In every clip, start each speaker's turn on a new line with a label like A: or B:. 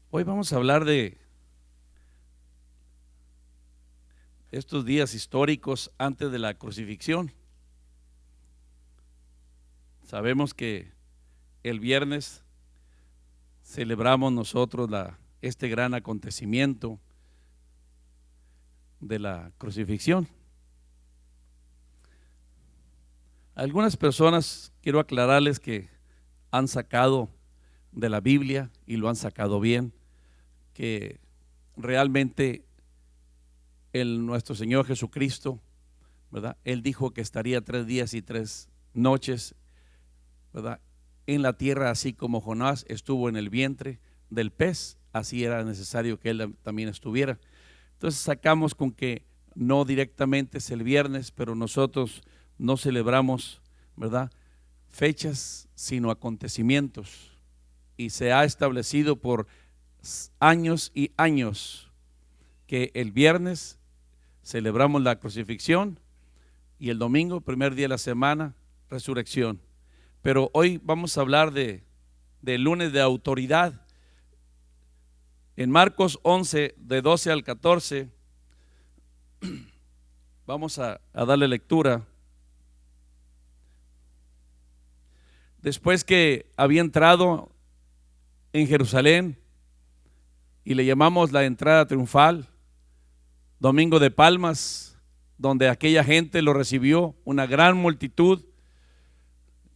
A: Hoy vamos a hablar de estos días históricos antes de la crucifixión. Sabemos que el viernes celebramos nosotros este gran acontecimiento de la crucifixión. Algunas personas, quiero aclararles, que han sacado de la Biblia y lo han sacado bien, que realmente nuestro Señor Jesucristo, ¿verdad? Él dijo que estaría 3 días y 3 noches, ¿verdad?, en la tierra, así como Jonás estuvo en el vientre del pez, así era necesario que él también estuviera. Entonces sacamos con que no directamente es el viernes, pero nosotros no celebramos, ¿verdad?, fechas, sino acontecimientos, y se ha establecido por años y años que el viernes celebramos la crucifixión y el domingo, primer día de la semana, resurrección. Pero hoy vamos a hablar de lunes de autoridad. En Marcos 11, de 12 al 14, vamos a darle lectura. Después que había entrado en Jerusalén, y le llamamos la entrada triunfal, Domingo de Palmas, donde aquella gente lo recibió, una gran multitud.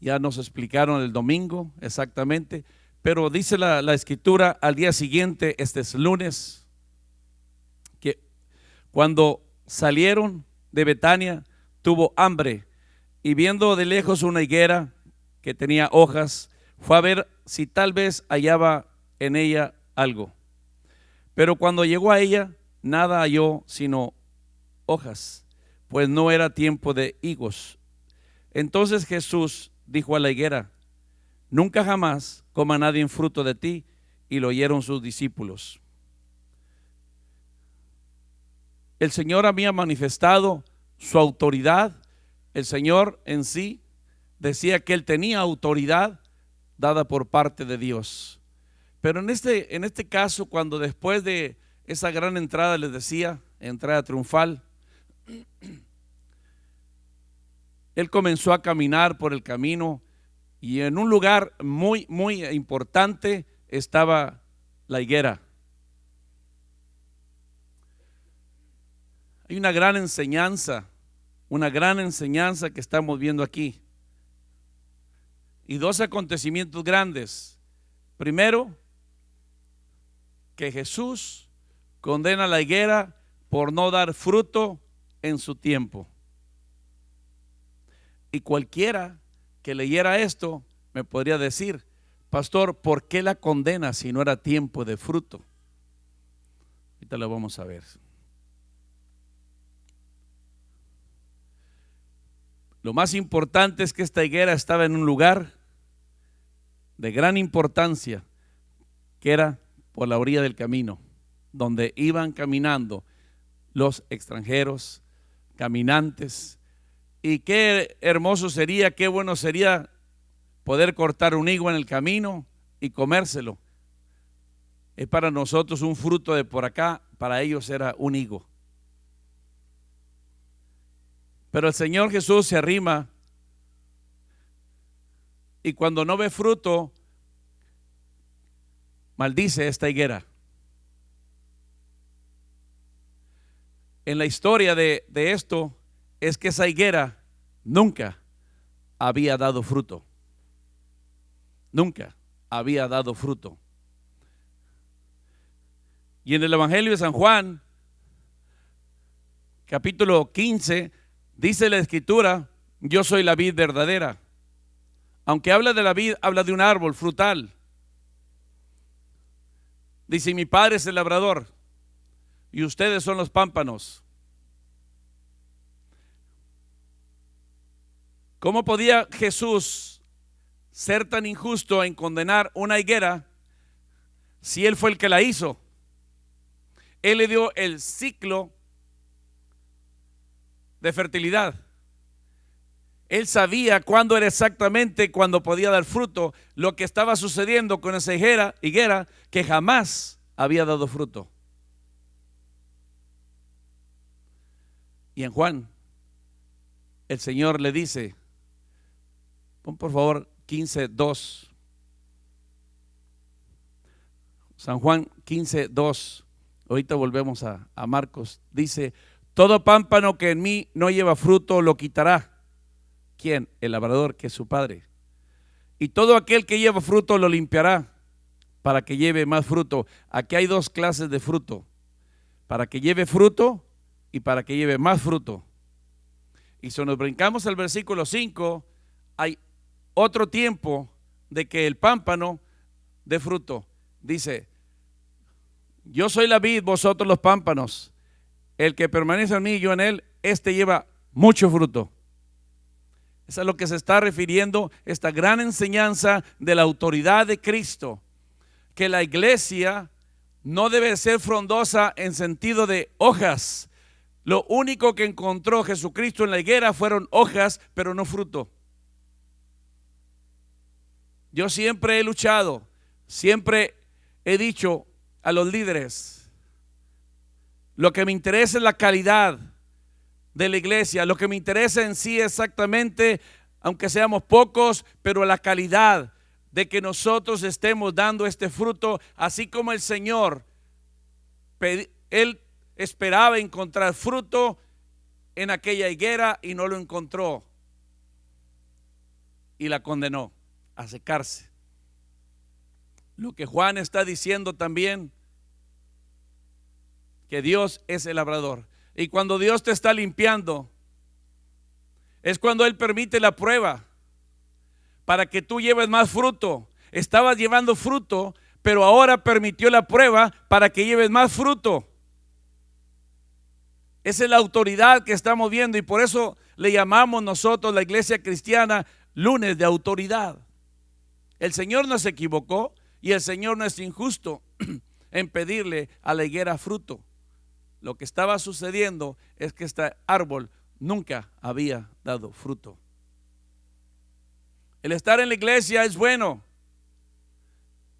A: Ya nos explicaron el domingo exactamente, pero dice la escritura al día siguiente, este es lunes, que cuando salieron de Betania tuvo hambre, y viendo de lejos una higuera que tenía hojas, fue a ver si tal vez hallaba en ella algo. Pero cuando llegó a ella, nada halló sino hojas, pues no era tiempo de higos. Entonces Jesús dijo a la higuera: nunca jamás coma nadie fruto de ti. Y lo oyeron sus discípulos. El Señor había manifestado su autoridad. El Señor en sí decía que Él tenía autoridad dada por parte de Dios. Pero en este caso, cuando después de esa gran entrada, les decía, entrada triunfal, Él comenzó a caminar por el camino, y en un lugar muy, muy importante estaba la higuera. Hay una gran enseñanza que estamos viendo aquí. Y 2 acontecimientos grandes. Primero, que Jesús condena a la higuera por no dar fruto en su tiempo. Y cualquiera que leyera esto me podría decir: pastor, ¿por qué la condena si no era tiempo de fruto? Ahorita lo vamos a ver. Lo más importante es que esta higuera estaba en un lugar de gran importancia, que era por la orilla del camino, donde iban caminando los extranjeros, caminantes. Y qué hermoso sería, qué bueno sería poder cortar un higo en el camino y comérselo. Es para nosotros un fruto de por acá, para ellos era un higo. Pero el Señor Jesús se arrima, y cuando no ve fruto, maldice esta higuera. En la historia de esto es que esa higuera nunca había dado fruto. Nunca había dado fruto. Y en el Evangelio de San Juan, capítulo 15, dice la escritura: yo soy la vid verdadera. Aunque habla de la vid, habla de un árbol frutal. Dice: mi padre es el labrador y ustedes son los pámpanos. ¿Cómo podía Jesús ser tan injusto en condenar una higuera si Él fue el que la hizo? Él le dio el ciclo de fertilidad. Él sabía cuándo era exactamente cuando podía dar fruto. Lo que estaba sucediendo con esa higuera, que jamás había dado fruto. Y en Juan, el Señor le dice, pon por favor 15:2. San Juan 15:2. Ahorita volvemos a Marcos. Dice, todo pámpano que en mí no lleva fruto lo quitará. ¿Quién? El labrador, que es su padre. Y todo aquel que lleva fruto lo limpiará para que lleve más fruto. Aquí hay dos clases de fruto: para que lleve fruto y para que lleve más fruto. Y si nos brincamos al versículo 5, hay otro tiempo de que el pámpano dé fruto. Dice, yo soy la vid, vosotros los pámpanos. El que permanece en mí y yo en él, este lleva mucho fruto. Es a lo que se está refiriendo esta gran enseñanza de la autoridad de Cristo, que la iglesia no debe ser frondosa en sentido de hojas. Lo único que encontró Jesucristo en la higuera fueron hojas, pero no fruto. Yo siempre he luchado, siempre he dicho a los líderes, lo que me interesa es la calidad de la iglesia, lo que me interesa en sí exactamente, aunque seamos pocos, pero la calidad de que nosotros estemos dando este fruto, así como el Señor, Él esperaba encontrar fruto en aquella higuera y no lo encontró y la condenó a secarse. Lo que Juan está diciendo también, que Dios es el labrador, y cuando Dios te está limpiando es cuando Él permite la prueba para que tú lleves más fruto. Estabas llevando fruto, pero ahora permitió la prueba para que lleves más fruto. Esa es la autoridad que estamos viendo, y por eso le llamamos nosotros, la iglesia cristiana, lunes de autoridad. El Señor no se equivocó y el Señor no es injusto en pedirle a la higuera fruto. Lo que estaba sucediendo es que este árbol nunca había dado fruto. El estar en la iglesia es bueno,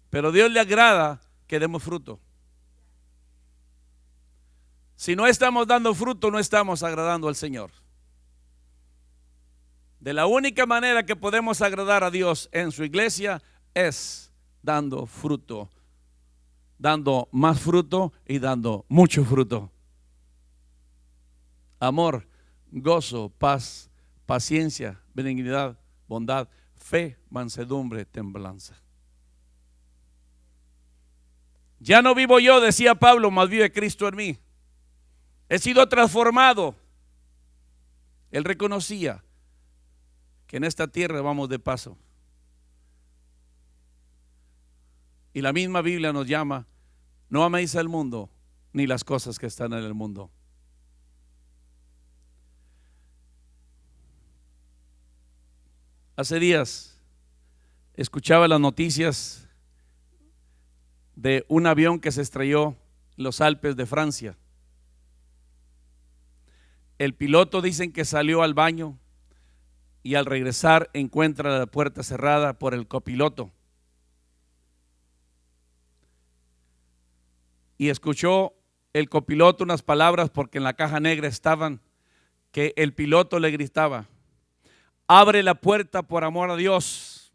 A: pero a Dios le agrada que demos fruto. Si no estamos dando fruto, no estamos agradando al Señor. De la única manera que podemos agradar a Dios en su iglesia es dando fruto, dando más fruto y dando mucho fruto. Amor, gozo, paz, paciencia, benignidad, bondad, fe, mansedumbre, templanza. Ya no vivo yo, decía Pablo, mas vive Cristo en mí. He sido transformado. Él reconocía que en esta tierra vamos de paso. Y la misma Biblia nos llama, no améis al mundo ni las cosas que están en el mundo. Hace días escuchaba las noticias de un avión que se estrelló en los Alpes de Francia. El piloto dicen que salió al baño y al regresar encuentra la puerta cerrada por el copiloto. Y escuchó el copiloto unas palabras, porque en la caja negra estaban, que el piloto le gritaba: abre la puerta por amor a Dios.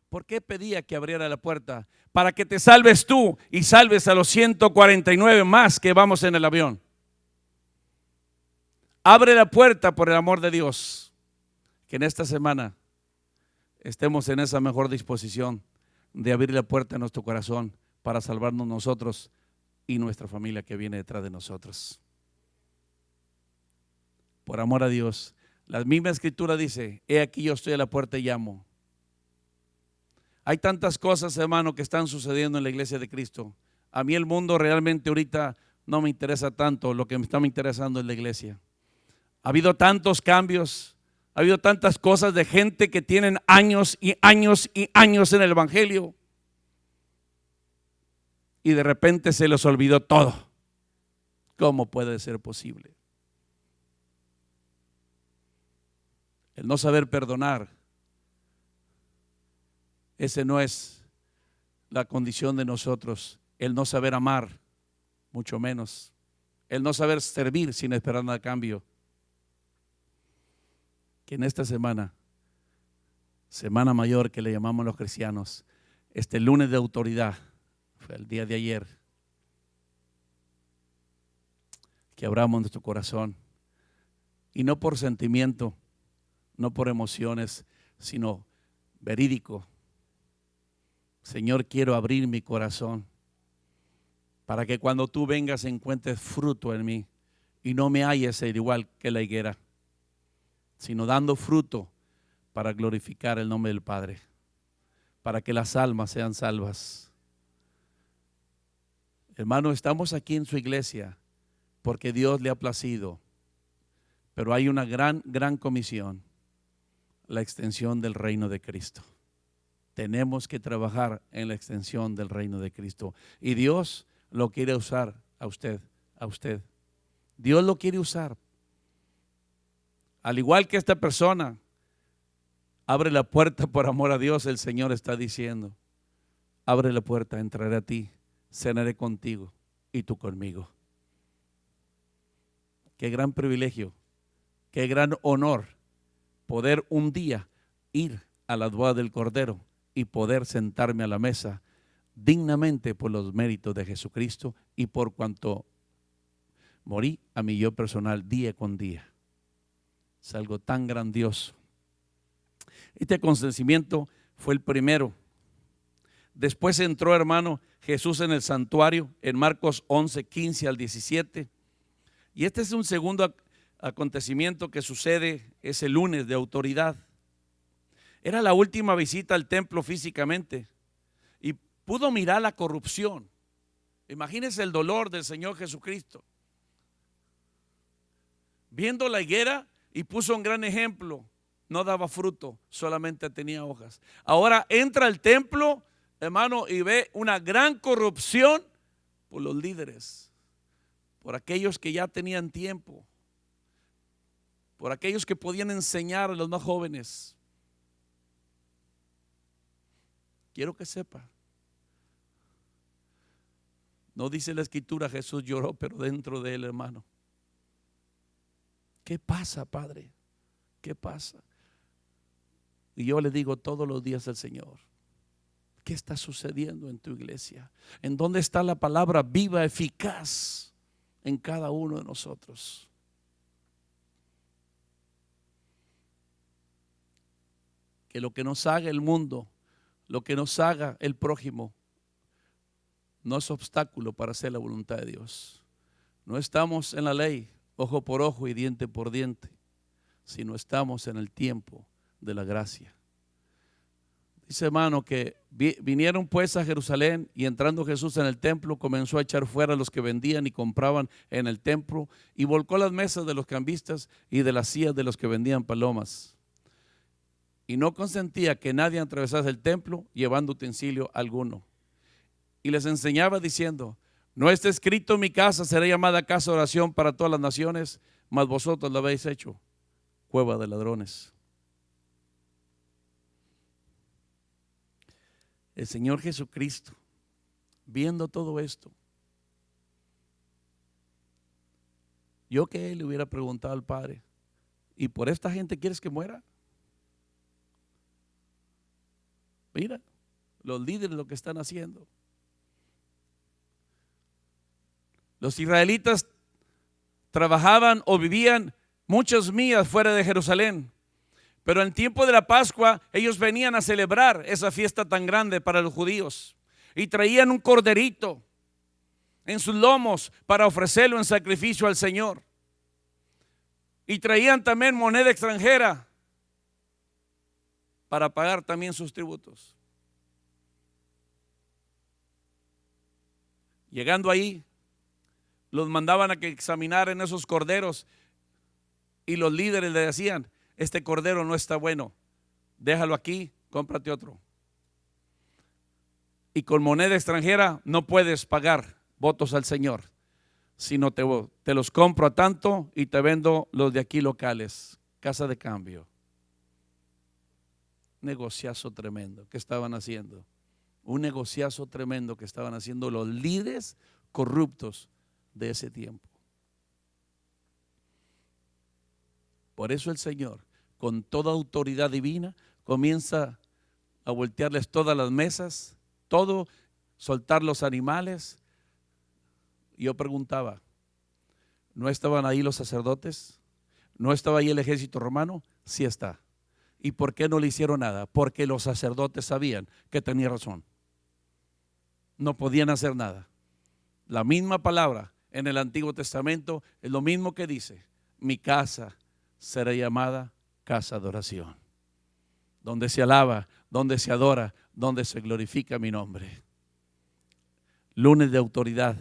A: ¿Por qué pedía que abriera la puerta? Para que te salves tú y salves a los 149 más que vamos en el avión. Abre la puerta por el amor de Dios. Que en esta semana estemos en esa mejor disposición de abrir la puerta de nuestro corazón para salvarnos nosotros y nuestra familia que viene detrás de nosotros. Por amor a Dios. La misma escritura dice: he aquí yo estoy a la puerta y llamo. Hay tantas cosas, hermano, que están sucediendo en la iglesia de Cristo. A mí el mundo realmente ahorita no me interesa tanto. Lo que me está interesando es la iglesia. Ha habido tantos cambios, ha habido tantas cosas de gente que tienen años y años y años en el evangelio, y de repente se les olvidó todo. ¿Cómo puede ser posible? El no saber perdonar, ese no es la condición de nosotros, el no saber amar, mucho menos, el no saber servir sin esperar nada a cambio. Que en esta semana, Semana Mayor que le llamamos los cristianos, este lunes de autoridad, fue el día de ayer, que abramos nuestro corazón, y no por sentimiento, no por emociones, sino verídico. Señor, quiero abrir mi corazón para que cuando tú vengas encuentres fruto en mí y no me halles igual que la higuera, sino dando fruto para glorificar el nombre del Padre, para que las almas sean salvas. Hermano, estamos aquí en su iglesia porque Dios le ha placido, pero hay una gran comisión, la extensión del reino de Cristo. Tenemos que trabajar en la extensión del reino de Cristo, y Dios lo quiere usar a usted. Dios lo quiere usar. Al igual que esta persona abre la puerta por amor a Dios, el Señor está diciendo: abre la puerta, entraré a ti, cenaré contigo y tú conmigo. Qué gran privilegio, qué gran honor poder un día ir a la boda del Cordero y poder sentarme a la mesa dignamente por los méritos de Jesucristo y por cuanto morí a mi yo personal día con día. Es algo tan grandioso. Este acontecimiento fue el primero. Después entró, hermano, Jesús en el santuario en Marcos 11, 15 al 17. Y este es un segundo acontecimiento que sucede ese lunes de autoridad. Era la última visita al templo físicamente y pudo mirar la corrupción. Imagínense el dolor del Señor Jesucristo. Viendo la higuera, y puso un gran ejemplo: no daba fruto, solamente tenía hojas. Ahora entra al templo, hermano, y ve una gran corrupción por los líderes, por aquellos que ya tenían tiempo, por aquellos que podían enseñar a los más jóvenes. Quiero que sepa, no dice la escritura Jesús lloró, pero dentro de él, hermano, ¿qué pasa, Padre? ¿Qué pasa? Y yo le digo todos los días al Señor: ¿qué está sucediendo en tu iglesia? ¿En dónde está la palabra viva, eficaz en cada uno de nosotros? Que lo que nos haga el mundo, lo que nos haga el prójimo, no es obstáculo para hacer la voluntad de Dios. No estamos en la ley, ojo por ojo y diente por diente, sino estamos en el tiempo de la gracia. Dice, hermano, que vinieron pues a Jerusalén, y entrando Jesús en el templo comenzó a echar fuera a los que vendían y compraban en el templo, y volcó las mesas de los cambistas y de las sillas de los que vendían palomas, y no consentía que nadie atravesase el templo llevando utensilio alguno. Y les enseñaba diciendo: ¿no está escrito: mi casa será llamada casa de oración para todas las naciones? Mas vosotros lo habéis hecho cueva de ladrones. El Señor Jesucristo, viendo todo esto, yo que él le hubiera preguntado al Padre: ¿y por esta gente quieres que muera? Mira, los líderes lo que están haciendo. Los israelitas trabajaban o vivían muchas millas fuera de Jerusalén, pero en tiempo de la Pascua ellos venían a celebrar esa fiesta tan grande para los judíos, y traían un corderito en sus lomos para ofrecerlo en sacrificio al Señor, y traían también moneda extranjera para pagar también sus tributos. Llegando ahí, los mandaban a que examinaran esos corderos, y los líderes le decían: este cordero no está bueno, déjalo aquí, cómprate otro. Y con moneda extranjera no puedes pagar votos al Señor, sino te los compro a tanto y te vendo los de aquí locales, casa de cambio. Negociazo tremendo que estaban haciendo. un negociazo tremendo que estaban haciendo los líderes corruptos de ese tiempo. Por eso el Señor, con toda autoridad divina, comienza a voltearles todas las mesas, todo, soltar los animales. Yo preguntaba, ¿no estaban ahí los sacerdotes? ¿No estaba ahí el ejército romano? Sí está. ¿Y por qué no le hicieron nada? Porque los sacerdotes sabían que tenía razón. No podían hacer nada. La misma palabra en el Antiguo Testamento es lo mismo que dice: mi casa será llamada casa de oración, donde se alaba, donde se adora, donde se glorifica mi nombre. Lunes de autoridad.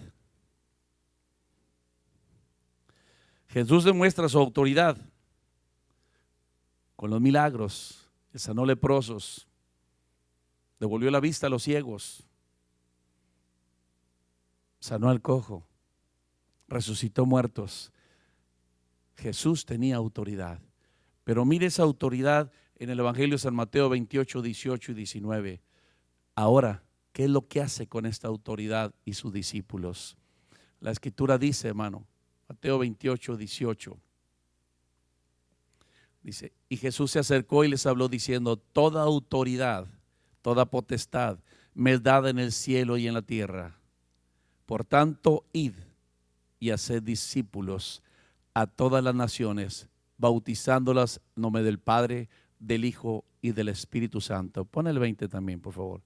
A: Jesús demuestra su autoridad con los milagros. Sanó leprosos, devolvió la vista a los ciegos, sanó al cojo, resucitó muertos. Jesús tenía autoridad. Pero mire esa autoridad en el Evangelio de San Mateo 28, 18 y 19. Ahora, ¿qué es lo que hace con esta autoridad y sus discípulos? La Escritura dice, hermano, Mateo 28, 18. Dice, y Jesús se acercó y les habló diciendo: toda autoridad, toda potestad me es dada en el cielo y en la tierra. Por tanto, id y haced discípulos a todas las naciones, bautizándolas en nombre del Padre, del Hijo y del Espíritu Santo. Pon el 20 también, por favor.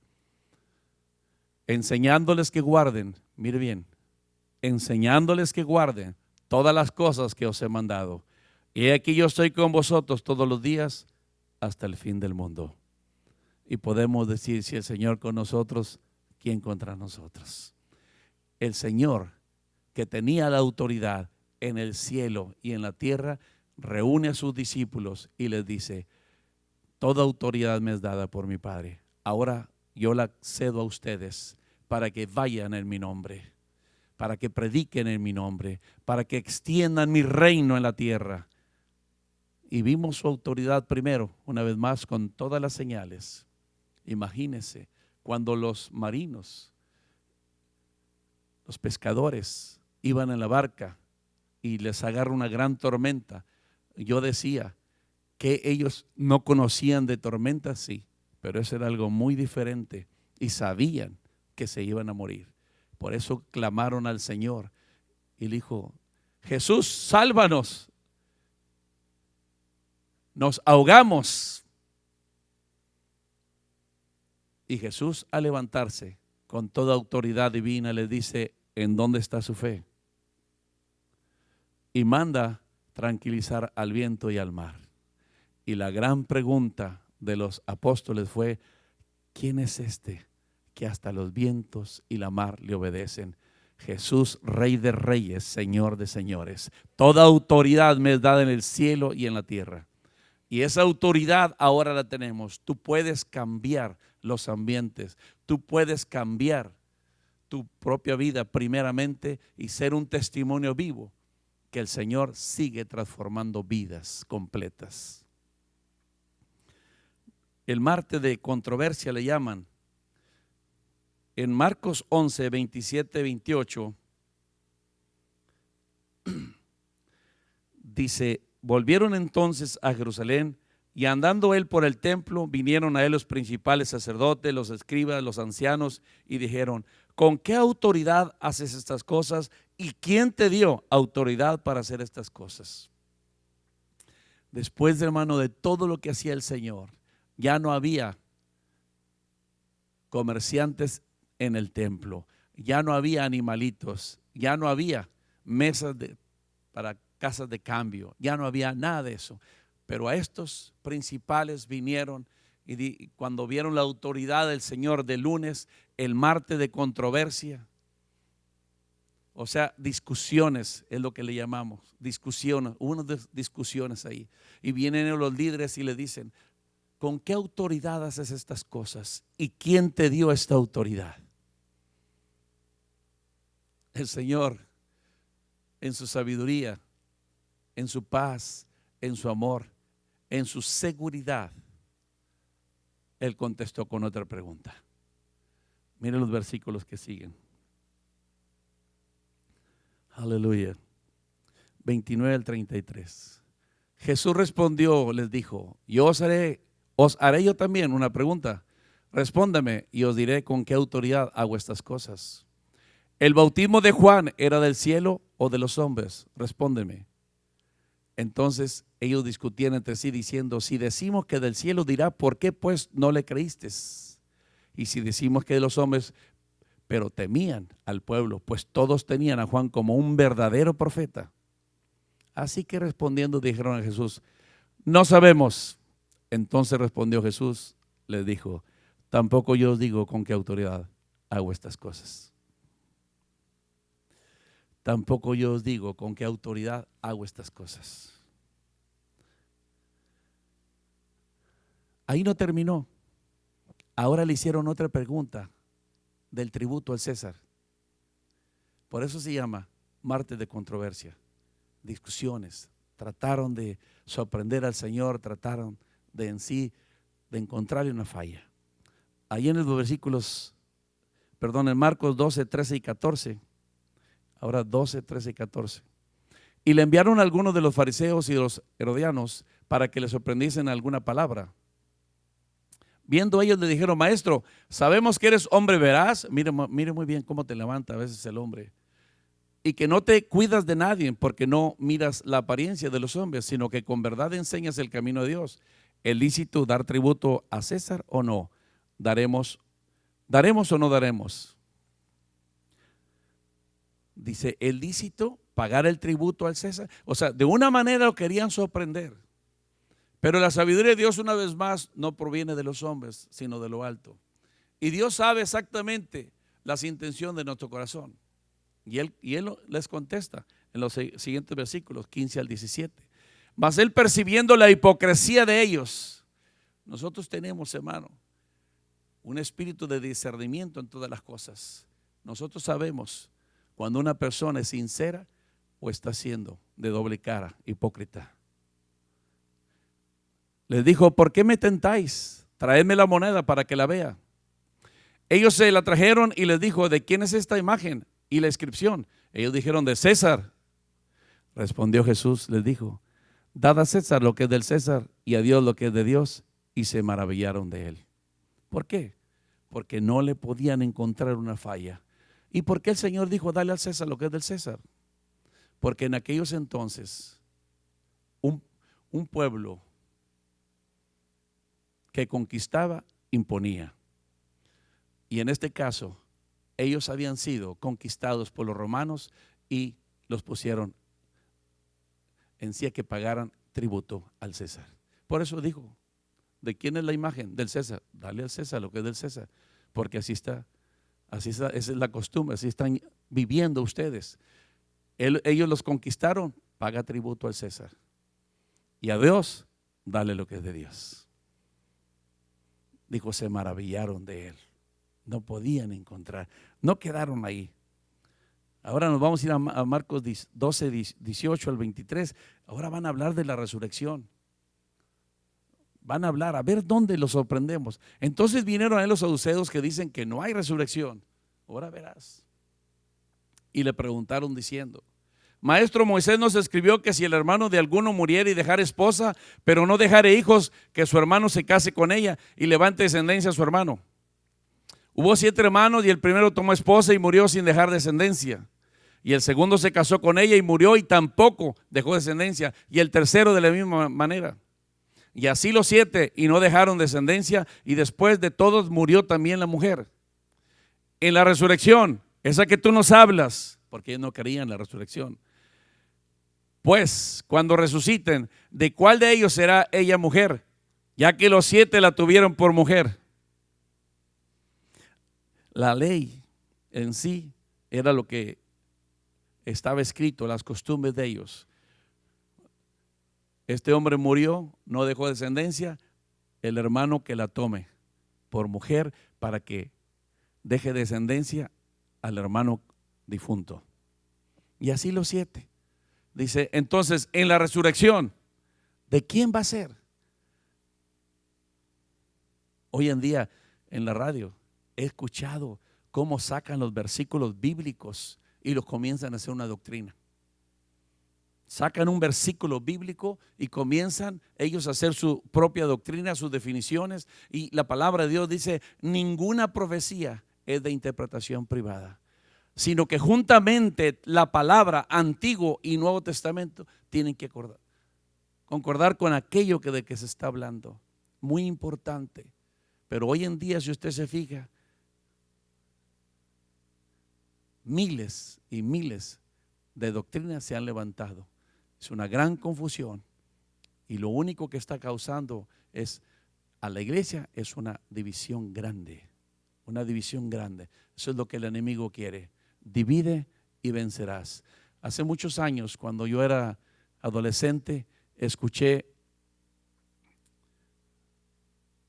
A: Enseñándoles que guarden, mire bien, enseñándoles que guarden todas las cosas que os he mandado. Y aquí yo estoy con vosotros todos los días hasta el fin del mundo. Y podemos decir, si el Señor con nosotros, ¿quién contra nosotros? El Señor, que tenía la autoridad en el cielo y en la tierra, reúne a sus discípulos y les dice: toda autoridad me es dada por mi Padre. Ahora yo la cedo a ustedes para que vayan en mi nombre, para que prediquen en mi nombre, para que extiendan mi reino en la tierra. Y vimos su autoridad primero, una vez más, con todas las señales. Imagínense, cuando los marinos, los pescadores, iban en la barca y les agarra una gran tormenta. Yo decía que ellos no conocían de tormentas, sí, pero eso era algo muy diferente y sabían que se iban a morir. Por eso clamaron al Señor y le dijo: Jesús, sálvanos, nos ahogamos. Y Jesús, al levantarse con toda autoridad divina, les dice: ¿en dónde está su fe? Y manda tranquilizar al viento y al mar. Y la gran pregunta de los apóstoles fue: ¿quién es este que hasta los vientos y la mar le obedecen? Jesús, Rey de reyes, Señor de señores. Toda autoridad me es dada en el cielo y en la tierra. Y esa autoridad ahora la tenemos. Tú puedes cambiar los ambientes. Tú puedes cambiar tu propia vida primeramente y ser un testimonio vivo que el Señor sigue transformando vidas completas. El martes de controversia le llaman. En Marcos 11, 27, 28 dice: volvieron entonces a Jerusalén, y andando él por el templo, vinieron a él los principales sacerdotes, los escribas, los ancianos, y dijeron: ¿con qué autoridad haces estas cosas? ¿Y quién te dio autoridad para hacer estas cosas? Después, hermano, de todo lo que hacía el Señor, ya no había comerciantes en el templo, ya no había animalitos, ya no había mesas para casas de cambio, ya no había nada de eso. Pero a estos principales vinieron y cuando vieron la autoridad del Señor de lunes, el martes de controversia, o sea, discusiones es lo que le llamamos, discusiones, unas discusiones ahí. Y vienen los líderes y le dicen: ¿con qué autoridad haces estas cosas? ¿Y quién te dio esta autoridad? El Señor, en su sabiduría, en su paz, en su amor, en su seguridad, Él contestó con otra pregunta. Miren los versículos que siguen. Aleluya. 29 al 33. Jesús respondió, les dijo: yo os haré yo también una pregunta. Respóndame y os diré con qué autoridad hago estas cosas. ¿El bautismo de Juan era del cielo o de los hombres? Respóndeme. Entonces ellos discutían entre sí diciendo: si decimos que del cielo, dirá, ¿por qué pues no le creísteis? Y si decimos que de los hombres, pero temían al pueblo, pues todos tenían a Juan como un verdadero profeta. Así que respondiendo dijeron a Jesús: no sabemos. Entonces respondió Jesús, les dijo: tampoco yo os digo con qué autoridad hago estas cosas. Tampoco yo os digo con qué autoridad hago estas cosas. Ahí no terminó. Ahora le hicieron otra pregunta del tributo al César. Por eso se llama martes de controversia, discusiones. Trataron de sorprender al Señor, trataron de encontrarle una falla. Ahí en los versículos, en Marcos 12, 13 y 14. Ahora 12, 13 y 14. Y le enviaron a algunos de los fariseos y de los herodianos para que le sorprendiesen alguna palabra. Viendo ellos le dijeron: maestro, sabemos que eres hombre veraz. Mire muy bien cómo te levanta a veces el hombre. Y que no te cuidas de nadie, porque no miras la apariencia de los hombres, sino que con verdad enseñas el camino de Dios. ¿Es lícito dar tributo a César o no? ¿Daremos o no daremos? Dice: ¿es lícito pagar el tributo al César? O sea, de una manera lo querían sorprender. Pero la sabiduría de Dios, una vez más, no proviene de los hombres, sino de lo alto. Y Dios sabe exactamente las intenciones de nuestro corazón. Y él les contesta en los siguientes versículos, 15 al 17. Mas él, percibiendo la hipocresía de ellos, nosotros tenemos, hermano, un espíritu de discernimiento en todas las cosas. Nosotros sabemos cuando una persona es sincera o está siendo de doble cara, hipócrita. Les dijo: ¿por qué me tentáis? Traedme la moneda para que la vea. Ellos se la trajeron y les dijo: ¿de quién es esta imagen y la inscripción? Ellos dijeron: de César. Respondió Jesús, les dijo: dad a César lo que es del César y a Dios lo que es de Dios. Y se maravillaron de él. ¿Por qué? Porque no le podían encontrar una falla. ¿Y por qué el Señor dijo: dale al César lo que es del César? Porque en aquellos entonces un pueblo que conquistaba imponía. Y en este caso, ellos habían sido conquistados por los romanos y los pusieron en sí a que pagaran tributo al César. Por eso dijo: ¿de quién es la imagen? Del César. Dale al César lo que es del César. Porque así está, esa es la costumbre, así están viviendo ustedes. Ellos los conquistaron, paga tributo al César. Y a Dios, dale lo que es de Dios. Dijo: se maravillaron de él. No podían encontrar, no quedaron ahí. Ahora nos vamos a ir a Marcos 12, 18 al 23. Ahora van a hablar de la resurrección. Van a hablar, a ver dónde los sorprendemos. Entonces vinieron a él los saduceos que dicen que no hay resurrección. Ahora verás. Y le preguntaron diciendo: maestro, Moisés nos escribió que si el hermano de alguno muriera y dejara esposa, pero no dejare hijos, que su hermano se case con ella y levante descendencia a su hermano. Hubo 7 hermanos y el primero tomó esposa y murió sin dejar descendencia. Y el segundo se casó con ella y murió y tampoco dejó descendencia. Y el tercero de la misma manera. Y así los 7 y no dejaron descendencia, y después de todos murió también la mujer. En la resurrección, esa que tú nos hablas, porque ellos no creían en la resurrección. Pues cuando resuciten, ¿de cuál de ellos será ella mujer? Ya que los 7 la tuvieron por mujer. La ley en sí era lo que estaba escrito, las costumbres de ellos. Este hombre murió, no dejó descendencia, el hermano que la tome por mujer para que deje descendencia al hermano difunto. Y así los 7. Dice, entonces en la resurrección, ¿de quién va a ser? Hoy en día en la radio he escuchado cómo sacan los versículos bíblicos y los comienzan a hacer una doctrina. Sacan un versículo bíblico y comienzan ellos a hacer su propia doctrina, sus definiciones. Y la palabra de Dios dice, ninguna profecía es de interpretación privada, sino que juntamente la palabra Antiguo y Nuevo Testamento tienen que concordar con aquello de que se está hablando. Muy importante. Pero hoy en día, si usted se fija, miles y miles de doctrinas se han levantado. Es una gran confusión y lo único que está causando es a la iglesia es una división grande, una división grande. Eso es lo que el enemigo quiere. Divide y vencerás. Hace muchos años, cuando yo era adolescente, escuché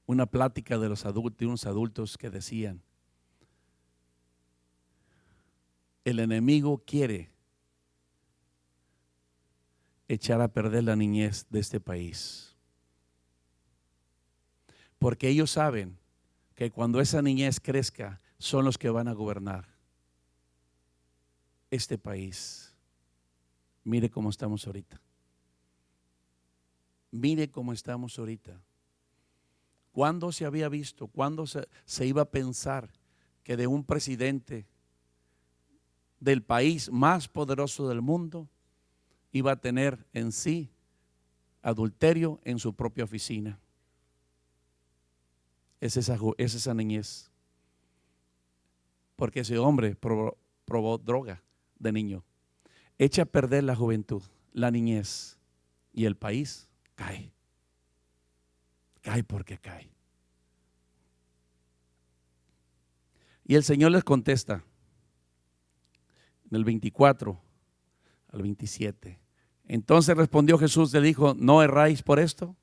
A: una plática de unos adultos que decían, el enemigo quiere echar a perder la niñez de este país, porque ellos saben que cuando esa niñez crezca son los que van a gobernar este país. Mire cómo estamos ahorita. Mire cómo estamos ahorita. ¿Cuándo se había visto? ¿Cuándo se iba a pensar que de un presidente del país más poderoso del mundo iba a tener en sí adulterio en su propia oficina? Es esa niñez. Porque ese hombre probó droga de niño. Echa a perder la juventud, la niñez, y el país cae. Cae porque cae. Y el Señor les contesta del 24 al 27. Entonces respondió Jesús, le dijo, ¿no erráis por esto?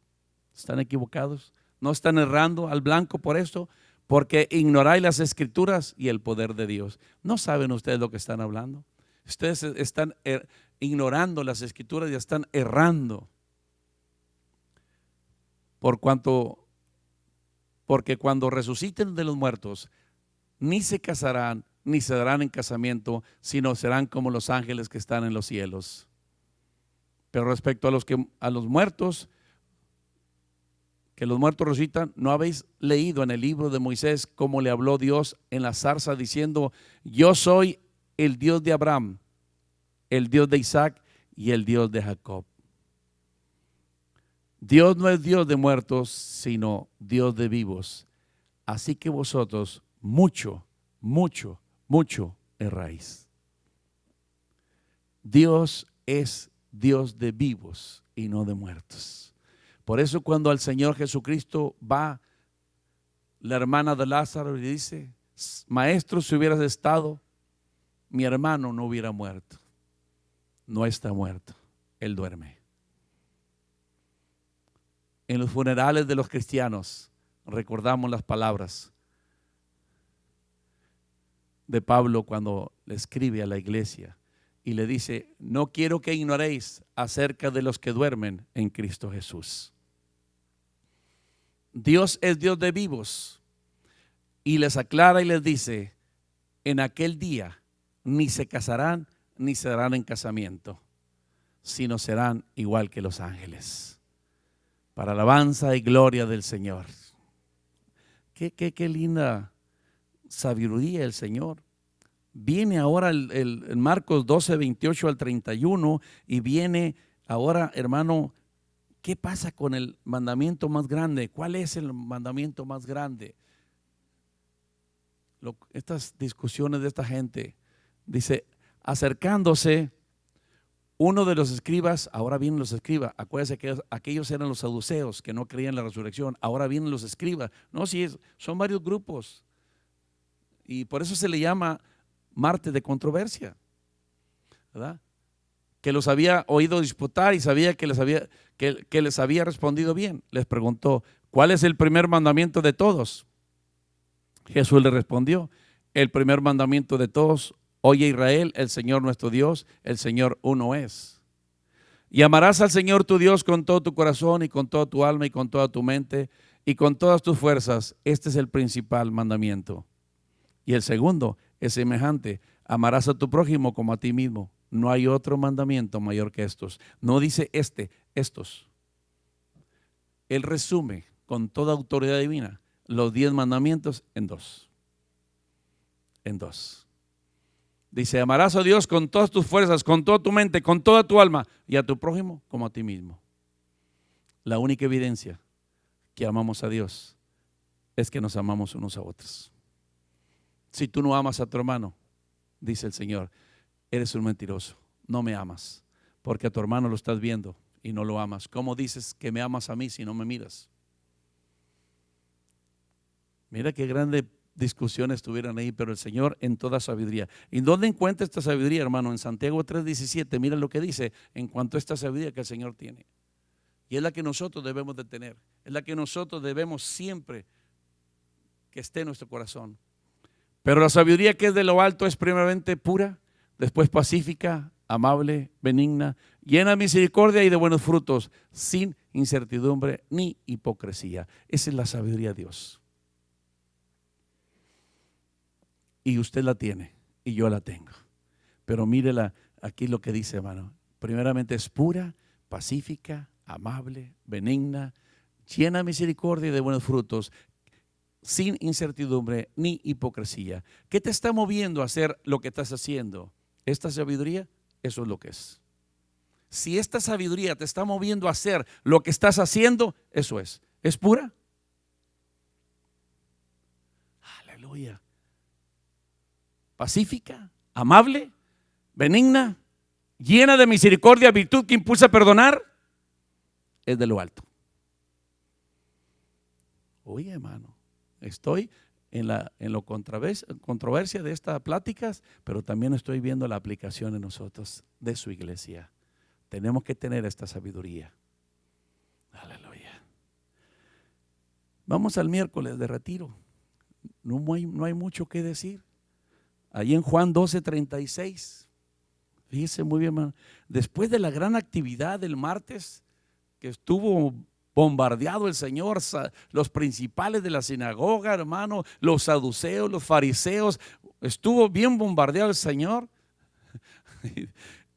A: ¿Están equivocados? ¿No están errando al blanco por esto? Porque ignoráis las escrituras y el poder de Dios. ¿No saben ustedes lo que están hablando? Ustedes están ignorando las escrituras y están errando. Porque cuando resuciten de los muertos, ni se casarán, ni se darán en casamiento, sino serán como los ángeles que están en los cielos. Pero respecto a los muertos, que los muertos resucitan, ¿no habéis leído en el libro de Moisés cómo le habló Dios en la zarza diciendo, yo soy el Dios de Abraham, el Dios de Isaac y el Dios de Jacob? Dios no es Dios de muertos, sino Dios de vivos. Así que vosotros mucho erráis. Dios es Dios de vivos y no de muertos. Por eso cuando al Señor Jesucristo va la hermana de Lázaro y le dice, maestro, si hubieras estado, mi hermano no hubiera muerto. No está muerto, él duerme. En los funerales de los cristianos recordamos las palabras de Pablo cuando le escribe a la iglesia y le dice, no quiero que ignoréis acerca de los que duermen en Cristo Jesús. Dios es Dios de vivos y les aclara y les dice, en aquel día ni se casarán ni se darán en casamiento, sino serán igual que los ángeles, para alabanza y gloria del Señor. Qué linda sabiduría el Señor. Viene ahora el Marcos 12, 28 al 31 y viene ahora, hermano, ¿qué pasa con el mandamiento más grande? ¿Cuál es el mandamiento más grande? Estas discusiones de esta gente, dice, acercándose uno de los escribas, ahora vienen los escribas, acuérdense que aquellos eran los saduceos que no creían en la resurrección, ahora vienen los escribas, no, sí, son varios grupos y por eso se le llama martes de controversia, ¿verdad? Que los había oído disputar y sabía que les había respondido bien. Les preguntó, ¿cuál es el primer mandamiento de todos? Jesús le respondió, el primer mandamiento de todos, oye Israel, el Señor nuestro Dios, el Señor uno es. Y amarás al Señor tu Dios con todo tu corazón y con toda tu alma y con toda tu mente y con todas tus fuerzas. Este es el principal mandamiento. Y el segundo es semejante: amarás a tu prójimo como a ti mismo. No hay otro mandamiento mayor que estos. No dice estos. Él resume con toda autoridad divina los 10 mandamientos en dos. En dos. Dice: amarás a Dios con todas tus fuerzas, con toda tu mente, con toda tu alma, y a tu prójimo como a ti mismo. La única evidencia que amamos a Dios es que nos amamos unos a otros. Si tú no amas a tu hermano, dice el Señor, eres un mentiroso, no me amas, porque a tu hermano lo estás viendo y no lo amas. ¿Cómo dices que me amas a mí si no me miras? Mira qué grande discusiones tuvieron ahí, pero el Señor en toda sabiduría. ¿Y dónde encuentra esta sabiduría, hermano? En Santiago 3:17, mira lo que dice en cuanto a esta sabiduría que el Señor tiene. Y es la que nosotros debemos de tener, es la que nosotros debemos siempre que esté en nuestro corazón. Pero la sabiduría que es de lo alto es primeramente pura, después pacífica, amable, benigna, llena de misericordia y de buenos frutos, sin incertidumbre ni hipocresía. Esa es la sabiduría de Dios. Y usted la tiene y yo la tengo. Pero mírela aquí lo que dice, hermano. Primeramente es pura, pacífica, amable, benigna, llena de misericordia y de buenos frutos, sin incertidumbre ni hipocresía. ¿Qué te está moviendo a hacer lo que estás haciendo? Esta sabiduría, eso es lo que es. Si esta sabiduría te está moviendo a hacer lo que estás haciendo, eso es. ¿Es pura? Aleluya. Pacífica, amable, benigna, llena de misericordia, virtud que impulsa a perdonar, es de lo alto. Oye, hermano, estoy en lo controversia de estas pláticas, pero también estoy viendo la aplicación en nosotros de su iglesia. Tenemos que tener esta sabiduría. Aleluya. Vamos al miércoles de retiro. No hay mucho que decir. Allí en Juan 12:36, fíjese muy bien, hermano. Después de la gran actividad del martes, que estuvo bombardeado el Señor, los principales de la sinagoga, hermano, los saduceos, los fariseos, estuvo bien bombardeado el Señor.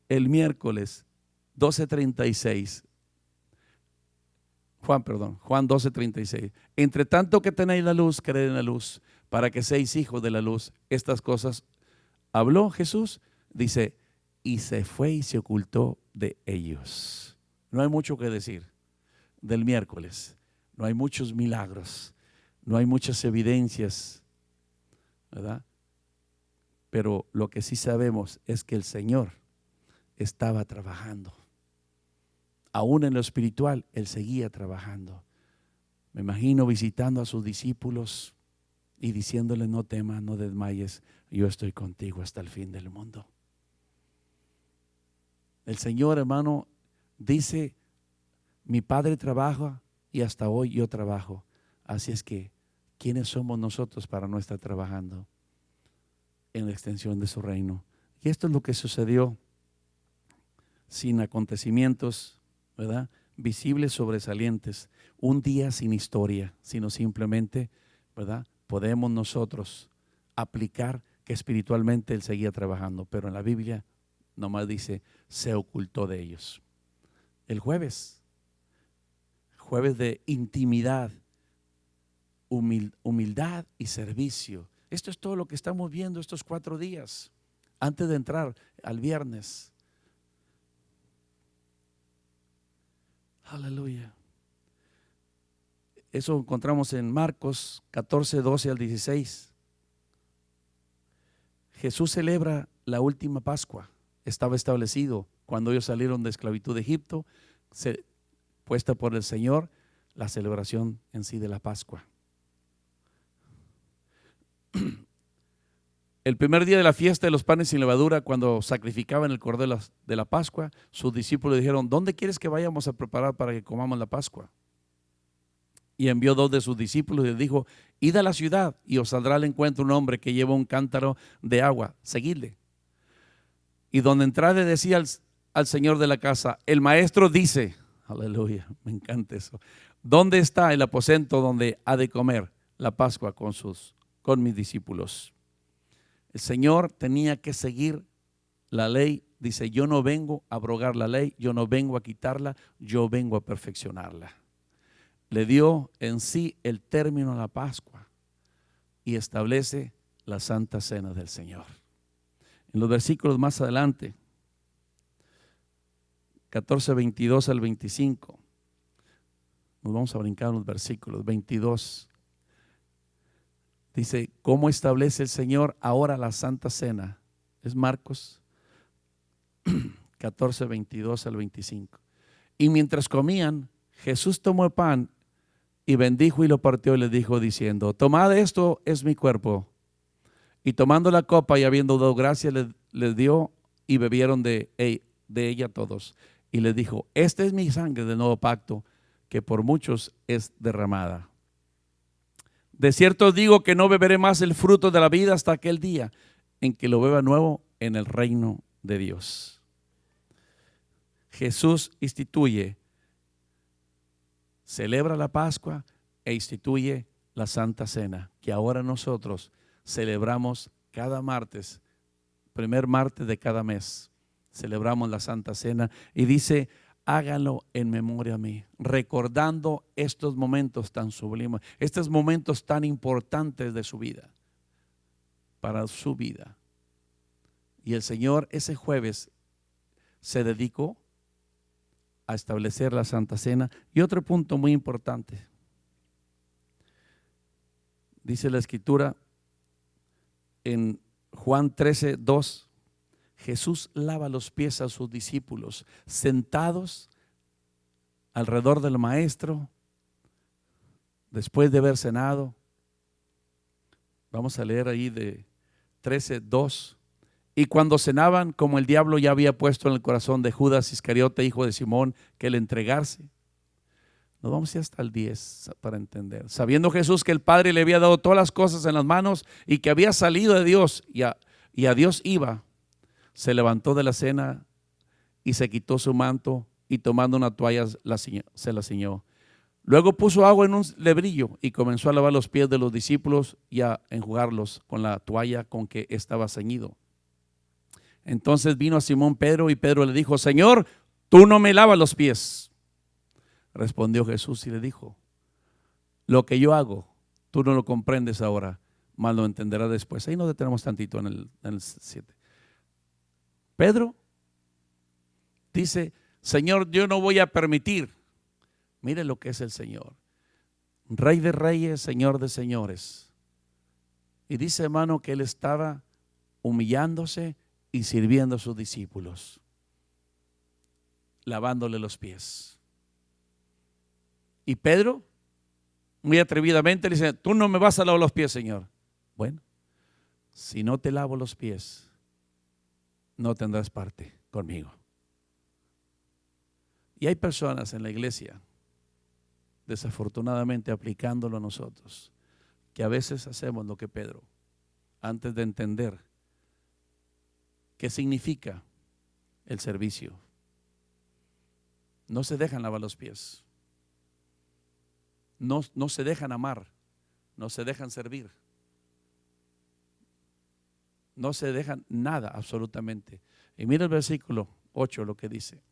A: El miércoles 12:36, Juan 12:36. Entre tanto que tenéis la luz, creed en la luz, para que seáis hijos de la luz. Estas cosas habló Jesús, dice, y se fue y se ocultó de ellos. No hay mucho que decir del miércoles. No hay muchos milagros, no hay muchas evidencias, ¿verdad? Pero lo que sí sabemos es que el Señor estaba trabajando. Aún en lo espiritual, Él seguía trabajando. Me imagino visitando a sus discípulos y diciéndole: no temas, no desmayes, yo estoy contigo hasta el fin del mundo. El Señor, hermano, dice: mi Padre trabaja y hasta hoy yo trabajo. Así es que, ¿quiénes somos nosotros para no estar trabajando en la extensión de su reino? Y esto es lo que sucedió, sin acontecimientos, ¿verdad?, visibles, sobresalientes, un día sin historia, sino simplemente, ¿verdad?, podemos nosotros aplicar que espiritualmente Él seguía trabajando, pero en la Biblia nomás dice: se ocultó de ellos. El jueves de intimidad, humildad y servicio. Esto es todo lo que estamos viendo estos 4 días antes de entrar al viernes. Aleluya. Eso encontramos en Marcos 14:12-16. Jesús celebra la última Pascua. Estaba establecido cuando ellos salieron de esclavitud de Egipto, puesta por el Señor, la celebración en sí de la Pascua. El primer día de la fiesta de los panes sin levadura, cuando sacrificaban el cordero de la Pascua, sus discípulos dijeron: ¿dónde quieres que vayamos a preparar para que comamos la Pascua? Y envió 2 de sus discípulos y les dijo: id a la ciudad y os saldrá al encuentro un hombre que lleva un cántaro de agua, seguidle. Y donde entrare decía al señor de la casa: el maestro dice, aleluya, me encanta eso, ¿dónde está el aposento donde ha de comer la Pascua con mis discípulos? El Señor tenía que seguir la ley. Dice, yo no vengo a abrogar la ley, yo no vengo a quitarla, yo vengo a perfeccionarla. Le dio en sí el término a la Pascua y establece la Santa Cena del Señor. En los versículos más adelante, 14, 22 al 25, nos vamos a brincar los versículos 22. Dice, ¿cómo establece el Señor ahora la Santa Cena? Es Marcos 14, 22 al 25. Y mientras comían, Jesús tomó el pan y bendijo y lo partió y les dijo diciendo, tomad, esto es mi cuerpo. Y tomando la copa y habiendo dado gracias, les dio y bebieron de ella todos. Y les dijo, esta es mi sangre del nuevo pacto, que por muchos es derramada. De cierto os digo que no beberé más el fruto de la vida hasta aquel día en que lo beba nuevo en el reino de Dios. Jesús instituye, celebra la Pascua e instituye la Santa Cena, que ahora nosotros celebramos cada martes, primer martes de cada mes. Celebramos la Santa Cena y dice, háganlo en memoria a mí, recordando estos momentos tan sublimes, estos momentos tan importantes de su vida, para su vida. Y el Señor ese jueves se dedicó a establecer la Santa Cena. Y otro punto muy importante, dice la Escritura en Juan 13, 2, Jesús lava los pies a sus discípulos sentados alrededor del maestro después de haber cenado. Vamos a leer ahí de 13, 2. Y cuando cenaban, como el diablo ya había puesto en el corazón de Judas Iscariote, hijo de Simón, que le entregase. Nos vamos a ir hasta el 10 para entender. Sabiendo Jesús que el Padre le había dado todas las cosas en las manos y que había salido de Dios y a Dios iba, se levantó de la cena y se quitó su manto y tomando una toalla se la ciñó. Luego puso agua en un lebrillo y comenzó a lavar los pies de los discípulos y a enjugarlos con la toalla con que estaba ceñido. Entonces vino a Simón Pedro y Pedro le dijo, Señor, tú no me lavas los pies. Respondió Jesús y le dijo, lo que yo hago, tú no lo comprendes ahora, mas lo entenderás después. Ahí nos detenemos tantito en el 7. Pedro dice, Señor, yo no voy a permitir. Mire lo que es el Señor, Rey de reyes, Señor de señores. Y dice, hermano, que él estaba humillándose y sirviendo a sus discípulos, lavándole los pies. Y Pedro, muy atrevidamente, le dice, tú no me vas a lavar los pies, Señor. Bueno, si no te lavo los pies, no tendrás parte conmigo. Y hay personas en la iglesia, desafortunadamente aplicándolo a nosotros, que a veces hacemos lo que Pedro, antes de entender qué significa el servicio, no se dejan lavar los pies, no se dejan amar, no se dejan servir, no se dejan nada absolutamente. Y mira el versículo 8 lo que dice.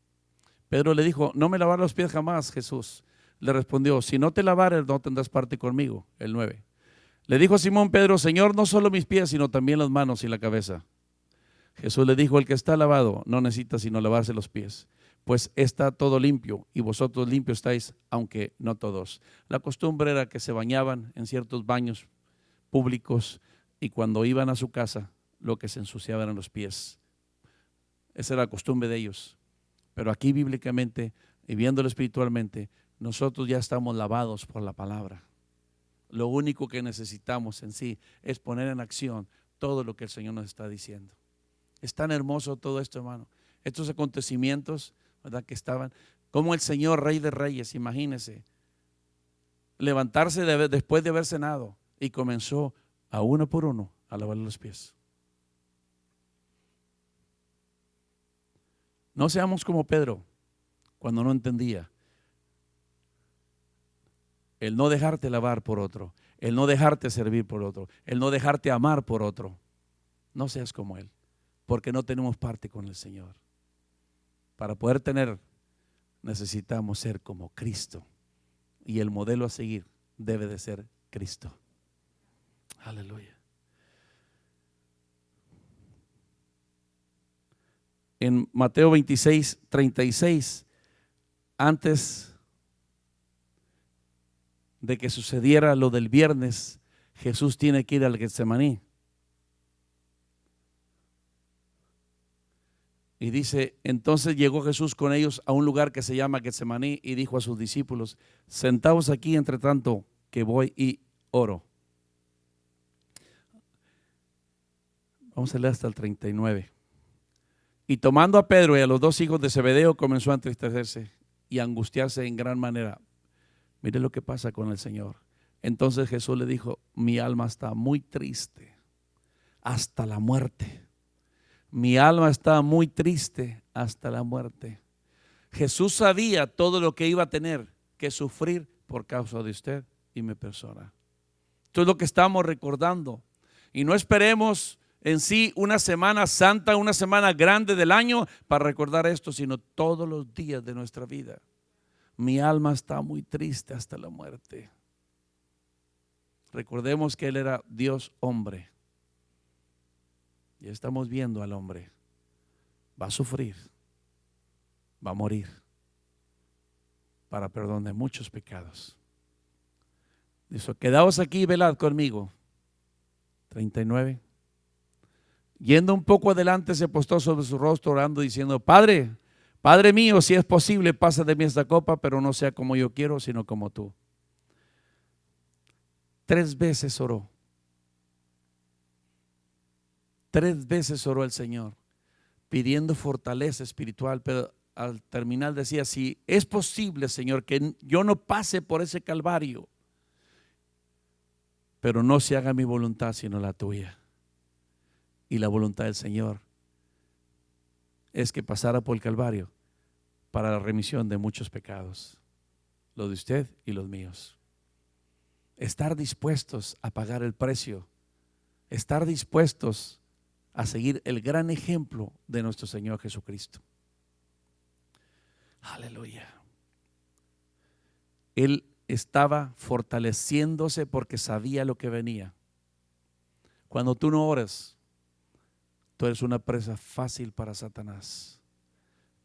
A: Pedro le dijo, no me lavarás los pies jamás, Jesús. Le respondió, si no te lavares no tendrás parte conmigo. El 9. Le dijo a Simón Pedro, Señor, no solo mis pies, sino también las manos y la cabeza. Jesús le dijo, el que está lavado no necesita sino lavarse los pies, pues está todo limpio y vosotros limpios estáis, aunque no todos. La costumbre era que se bañaban en ciertos baños públicos y cuando iban a su casa lo que se ensuciaban eran los pies. Esa era la costumbre de ellos. Pero aquí bíblicamente y viéndolo espiritualmente, nosotros ya estamos lavados por la palabra. Lo único que necesitamos en sí es poner en acción todo lo que el Señor nos está diciendo. Es tan hermoso todo esto, hermano. Estos acontecimientos, ¿verdad? Que estaban, como el Señor, Rey de Reyes, imagínense, levantarse después de haber cenado y comenzó a uno por uno a lavarle los pies. No seamos como Pedro cuando no entendía. El no dejarte lavar por otro, el no dejarte servir por otro, el no dejarte amar por otro. no seas como él, porque no tenemos parte con el Señor. Para poder tener, necesitamos ser como Cristo, y el modelo a seguir debe de ser Cristo. Aleluya. En Mateo 26, 36, antes de que sucediera lo del viernes, Jesús tiene que ir al Getsemaní. Y dice, entonces llegó Jesús con ellos a un lugar que se llama Getsemaní y dijo a sus discípulos, sentaos aquí entre tanto que voy y oro. Vamos a leer hasta el 39. Y tomando a Pedro y a los dos hijos de Zebedeo, comenzó a entristecerse y a angustiarse en gran manera. Mire lo que pasa con el Señor. Entonces Jesús le dijo, mi alma está muy triste hasta la muerte. Mi alma está muy triste hasta la muerte. Jesús sabía todo lo que iba a tener que sufrir por causa de usted y mi persona. Esto es lo que estamos recordando. Y no esperemos en sí una semana santa, una semana grande del año para recordar esto, sino todos los días de nuestra vida. Mi alma está muy triste hasta la muerte. Recordemos que Él era Dios hombre. Y estamos viendo al hombre. Va a sufrir, va a morir para perdón de muchos pecados. Dice, quedaos aquí y velad conmigo. 39. Yendo un poco adelante, se postró sobre su rostro orando, diciendo, Padre, Padre mío, si es posible, pasa de mí esta copa, pero no sea como yo quiero, sino como tú. 3 veces oró. 3 veces oró el Señor, pidiendo fortaleza espiritual, pero al terminar decía, si es posible, Señor, que yo no pase por ese calvario, pero no se haga mi voluntad, sino la tuya. Y la voluntad del Señor es que pasara por el calvario para la remisión de muchos pecados, los de usted y los míos. Estar dispuestos a pagar el precio, estar dispuestos a seguir el gran ejemplo de nuestro Señor Jesucristo. Aleluya. Él estaba fortaleciéndose porque sabía lo que venía. Cuando tú no oras, tú eres una presa fácil para Satanás.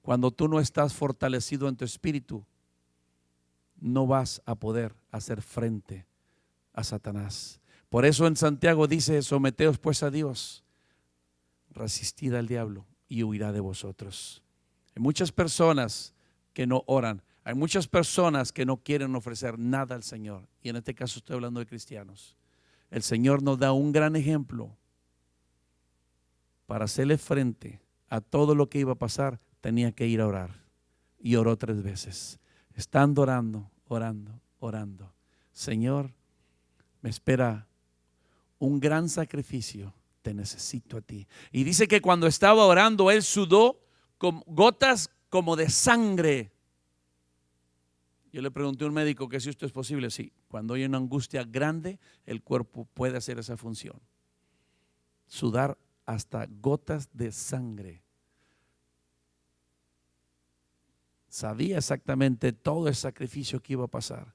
A: Cuando tú no estás fortalecido en tu espíritu, no vas a poder hacer frente a Satanás. Por eso en Santiago dice, someteos pues a Dios, resistid al diablo y huirá de vosotros. Hay muchas personas que no oran, hay muchas personas que no quieren ofrecer nada al Señor, y en este caso estoy hablando de cristianos. El Señor nos da un gran ejemplo. Para hacerle frente a todo lo que iba a pasar, tenía que ir a orar, y oró 3 veces, estando orando, orando. Señor, me espera un gran sacrificio, te necesito a ti. Y dice que cuando estaba orando, él sudó con gotas como de sangre. Yo le pregunté a un médico que si esto es posible. Sí, cuando hay una angustia grande, el cuerpo puede hacer esa función. Sudar hasta gotas de sangre. Sabía exactamente todo el sacrificio que iba a pasar.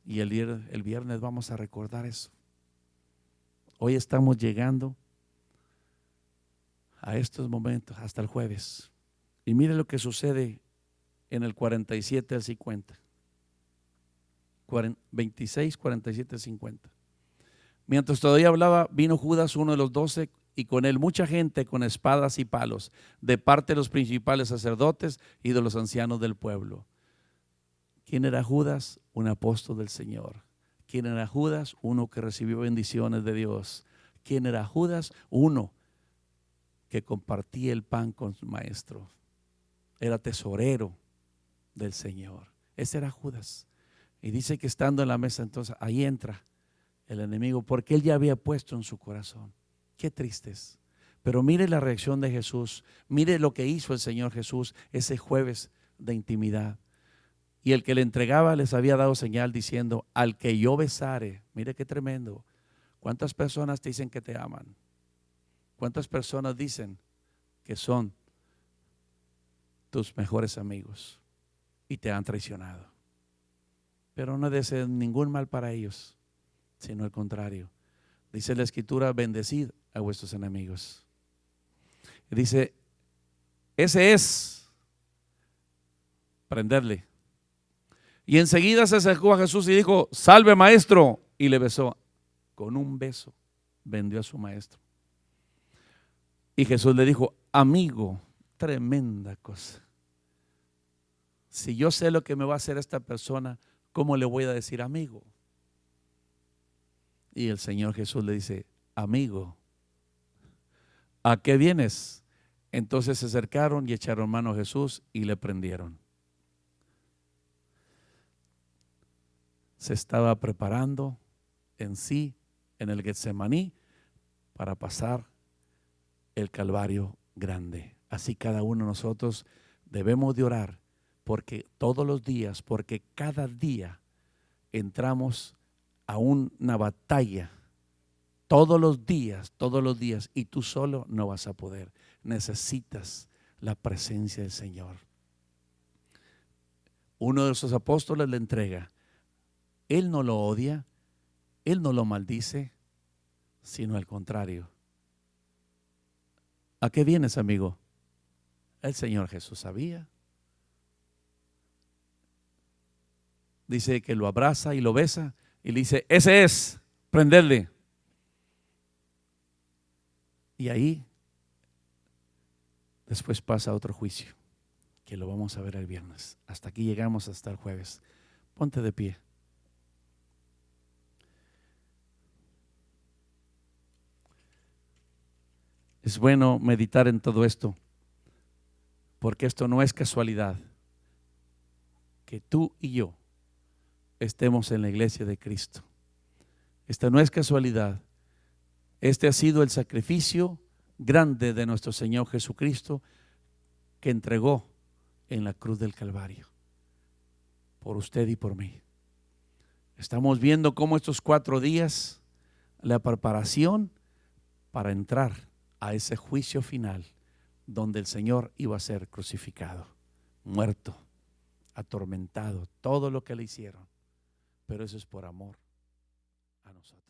A: Y el viernes vamos a recordar eso. Hoy estamos llegando a estos momentos hasta el jueves. Y mire lo que sucede en el 47 al 50. 26, 47, 50. Mientras todavía hablaba, vino Judas, uno de los 12, y con él mucha gente con espadas y palos, de parte de los principales sacerdotes y de los ancianos del pueblo. ¿Quién era Judas? Un apóstol del Señor. ¿Quién era Judas? Uno que recibió bendiciones de Dios. ¿Quién era Judas? Uno que compartía el pan con su maestro. Era tesorero del Señor. Ese era Judas. Y dice que estando en la mesa, entonces ahí entra el enemigo, porque él ya había puesto en su corazón. Qué tristes. Pero mire la reacción de Jesús. Mire lo que hizo el Señor Jesús ese jueves de intimidad. Y el que le entregaba les había dado señal diciendo, al que yo besare. Mire qué tremendo. ¿Cuántas personas te dicen que te aman? ¿Cuántas personas dicen que son tus mejores amigos y te han traicionado? Pero no desees ningún mal para ellos, sino al contrario. Dice la Escritura: bendecid a vuestros enemigos. Y dice, ese es prenderle. Y enseguida se acercó a Jesús y dijo: salve, maestro. Y le besó. Con un beso vendió a su maestro. Y Jesús le dijo: amigo, tremenda cosa. Si yo sé lo que me va a hacer esta persona, ¿cómo le voy a decir amigo? Y el Señor Jesús le dice: amigo, ¿a qué vienes? Entonces se acercaron y echaron mano a Jesús y le prendieron. Se estaba preparando en sí, en el Getsemaní, para pasar el Calvario grande. Así cada uno de nosotros debemos de orar, porque todos los días, porque cada día entramos a una batalla, todos los días, y tú solo no vas a poder. Necesitas la presencia del Señor. Uno de esos apóstoles le entrega. Él no lo odia, él no lo maldice, sino al contrario. ¿A qué vienes, amigo? El Señor Jesús sabía. Dice que lo abraza y lo besa y le dice: ese es, prenderle. Y ahí después pasa otro juicio, que lo vamos a ver el viernes. Hasta aquí llegamos, hasta el jueves. Ponte de pie. Es bueno meditar en todo esto, porque esto no es casualidad que tú y yo estemos en la iglesia de Cristo. Esta no es casualidad. Este ha sido el sacrificio grande de nuestro Señor Jesucristo, que entregó en la cruz del Calvario por usted y por mí. Estamos viendo cómo estos 4 días, la preparación para entrar a ese juicio final, donde el Señor iba a ser crucificado, muerto, atormentado, todo lo que le hicieron. Pero eso es por amor a nosotros.